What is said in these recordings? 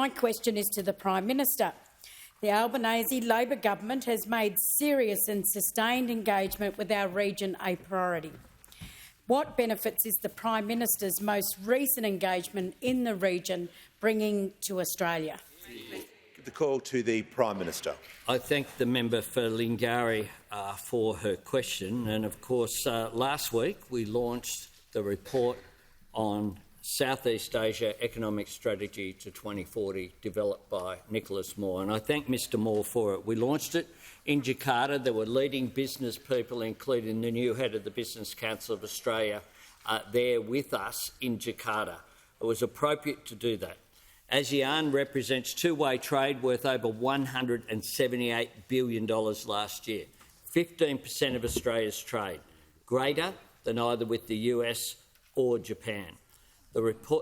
My question is to the Prime Minister. The Albanese Labor government has made serious and sustained engagement with our region a priority. What benefits is the Prime Minister's most recent engagement in the region bringing to Australia? Give the call to the Prime Minister. I thank the member for Lingari for her question. And of course, last week we launched the report on Southeast Asia Economic Strategy to 2040, developed by Nicholas Moore. And I thank Mr Moore for it. We launched it in Jakarta. There were leading business people, including the new head of the Business Council of Australia, there with us in Jakarta. It was appropriate to do that. ASEAN represents two-way trade worth over $178 billion last year, 15% of Australia's trade, greater than either with the US or Japan.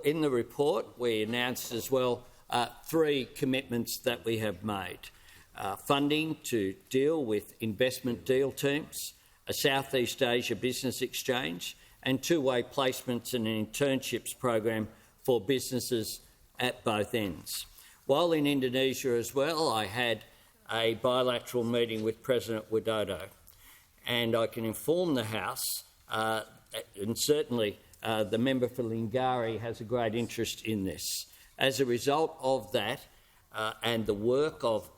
In the report, we announced as well 3 commitments that we have made. Funding to deal with investment deal teams, a Southeast Asia business exchange, and two-way placements and an internships program for businesses at both ends. While in Indonesia as well, I had a bilateral meeting with President Widodo, and I can inform the House, and certainly the member for Lingari has a great interest in this. As a result of that and the work of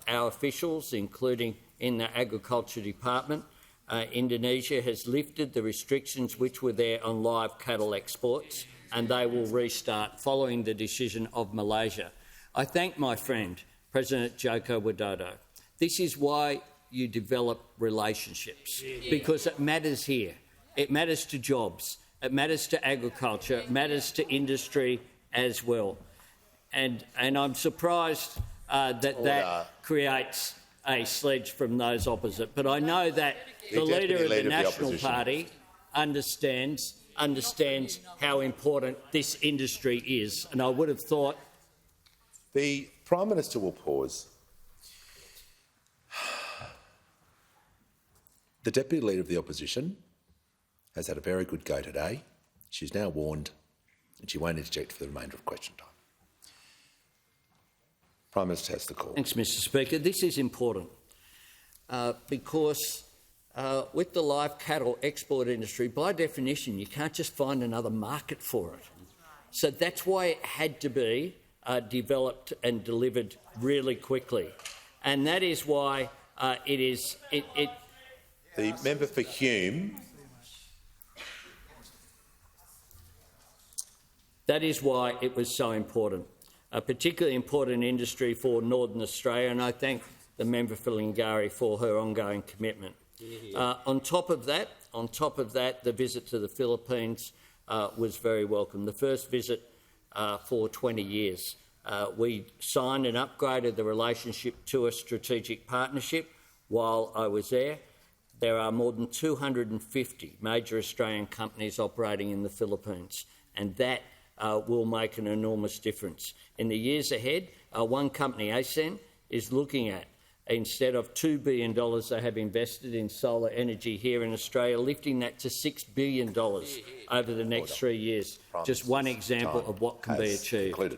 our officials, including in the Agriculture Department, Indonesia has lifted the restrictions which were there on live cattle exports, and they will restart following the decision of Malaysia. I thank my friend, President Joko Widodo. This is why you develop relationships, because it matters here. It matters to jobs. It matters to agriculture. It matters to industry as well. And I'm surprised that creates a sledge from those opposite. But I know that the leader of the National Party understands how important this industry is, and I would have thought... The Prime Minister will pause. The Deputy Leader of the Opposition has had a very good go today. She's now warned, and she won't interject for the remainder of question time. Prime Minister has the call. Thanks, Mr Speaker. This is important because with the live cattle export industry, by definition, you can't just find another market for it. So that's why it had to be developed and delivered really quickly. And that is why The member for Hume. That is why it was so important, a particularly important industry for Northern Australia, and I thank the member for Lingari for her ongoing commitment. On top of that, the visit to the Philippines was very welcome. The first visit for 20 years. We signed and upgraded the relationship to a strategic partnership while I was there. There are more than 250 major Australian companies operating in the Philippines, and that will make an enormous difference. In the years ahead, one company, ASEN, is looking at, instead of $2 billion they have invested in solar energy here in Australia, lifting that to $6 billion over the next 3 years. Just one example of what can be achieved.